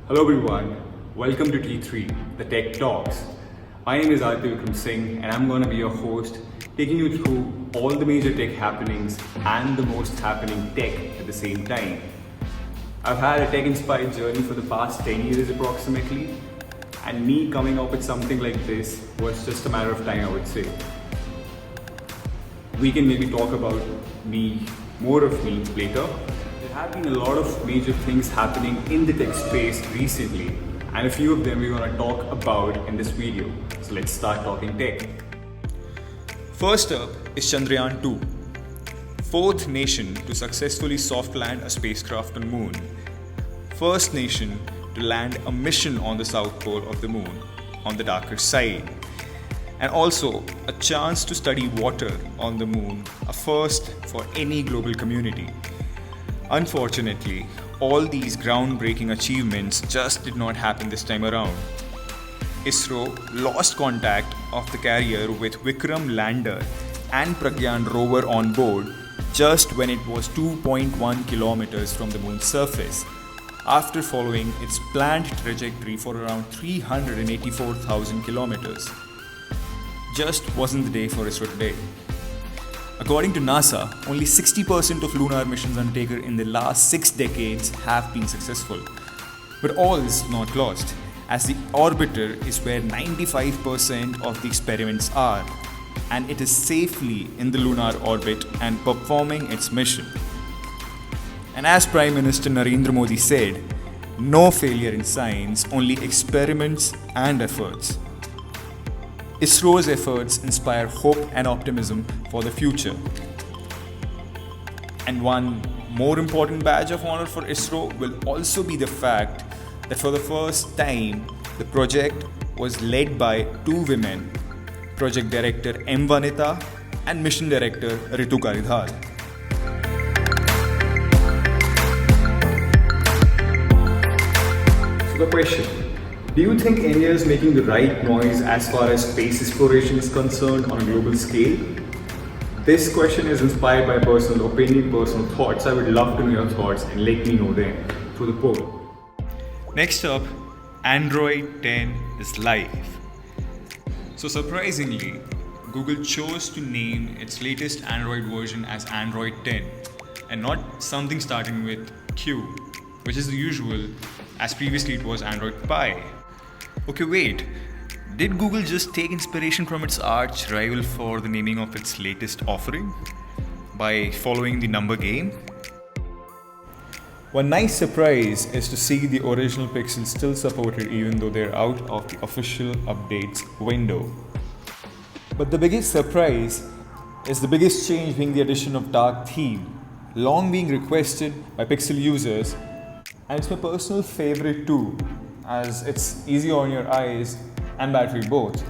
Hello everyone, welcome to T3, the Tech Talks. My name is Aditya Vikram Singh and I'm going to be your host, taking you through all the major tech happenings and the most happening tech at the same time. I've had a tech-inspired journey for the past 10 years approximately, and me coming up with something like this was just a matter of time, I would say. We can maybe talk about more of me later. There have been a lot of major things happening in the tech space recently, and a few of them we're going to talk about in this video. So let's start talking tech. First up is Chandrayaan 2, fourth nation to successfully soft land a spacecraft on Moon, first nation to land a mission on the south pole of the Moon on the darker side, and also a chance to study water on the Moon, a first for any global community. Unfortunately, all these groundbreaking achievements just did not happen this time around. ISRO lost contact of the carrier with Vikram lander and Pragyan rover on board just when it was 2.1 kilometers from the Moon's surface, after following its planned trajectory for around 384,000 kilometers. Just wasn't the day for ISRO today. According to NASA, only 60% of lunar missions undertaken in the last 6 decades have been successful. But all is not lost, as the orbiter is where 95% of the experiments are, and it is safely in the lunar orbit and performing its mission. And as Prime Minister Narendra Modi said, no failure in science, only experiments and efforts. ISRO's efforts inspire hope and optimism for the future. And one more important badge of honor for ISRO will also be the fact that for the first time, the project was led by 2 women, Project Director M. Vanita and Mission Director Ritu Karidhar. So the question, do you think India is making the right noise as far as space exploration is concerned on a global scale? This question is inspired by personal opinion, personal thoughts. I would love to know your thoughts and let me know them through the poll. Next up, Android 10 is live. So surprisingly, Google chose to name its latest Android version as Android 10 and not something starting with Q, which is the usual, as previously it was Android Pie. Okay, wait. Did Google just take inspiration from its arch rival for the naming of its latest offering by following the number game? One nice surprise is to see the original Pixel still supported even though they're out of the official updates window. But the biggest surprise is the biggest change being the addition of dark theme, long being requested by Pixel users, and it's my personal favorite too, as it's easy on your eyes and battery both.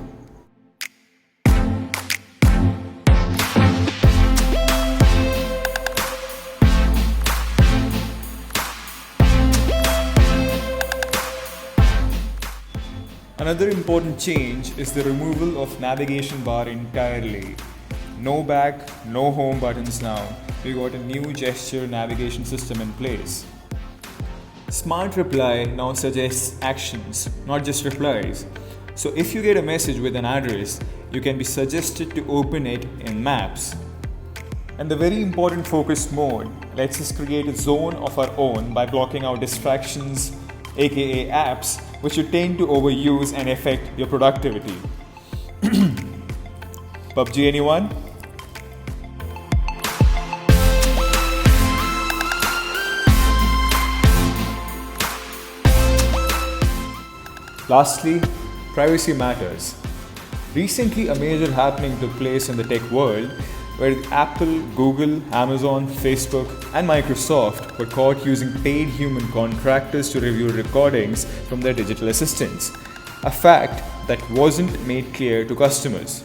Another important change is the removal of navigation bar entirely. No back, no home buttons now. We got a new gesture navigation system in place. Smart Reply now suggests actions, not just replies. So if you get a message with an address, you can be suggested to open it in Maps. And the very important focus mode lets us create a zone of our own by blocking out distractions, aka apps, which you tend to overuse and affect your productivity. PUBG anyone? Lastly, privacy matters. Recently, a major happening took place in the tech world where Apple, Google, Amazon, Facebook, and Microsoft were caught using paid human contractors to review recordings from their digital assistants, a fact that wasn't made clear to customers.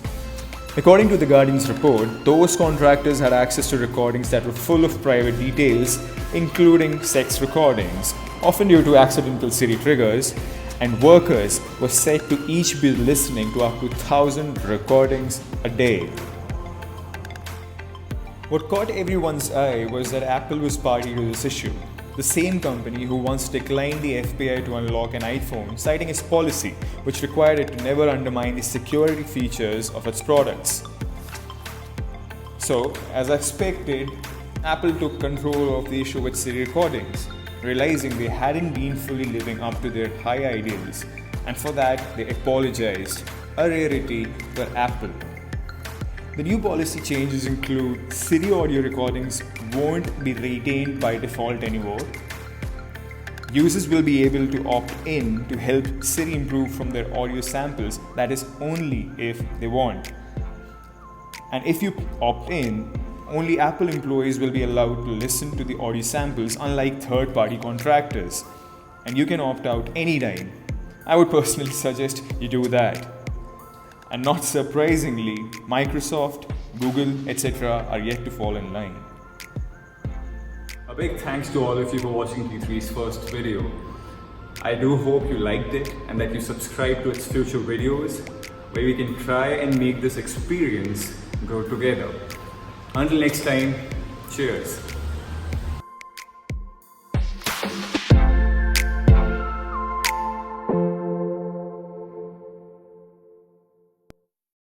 According to The Guardian's report, those contractors had access to recordings that were full of private details, including sex recordings, often due to accidental Siri triggers, and workers were said to each be listening to up to 1,000 recordings a day. What caught everyone's eye was that Apple was party to this issue. the same company who once declined the FBI to unlock an iPhone, citing its policy, which required it to never undermine the security features of its products. So, as expected, Apple took control of the issue with Siri recordings, realizing they hadn't been fully living up to their high ideals, and for that they apologized, a rarity for Apple. The new policy changes include Siri audio recordings won't be retained by default anymore. Users will be able to opt in to help Siri improve from their audio samples, that is only if they want. And if you opt in, only Apple employees will be allowed to listen to the audio samples, unlike third-party contractors. And you can opt out anytime. I would personally suggest you do that. And not surprisingly, Microsoft, Google, etc. are yet to fall in line. A big thanks to all of you for watching T3's first video. I do hope you liked it and that you subscribe to its future videos, where we can try and make this experience grow together. Until next time, cheers.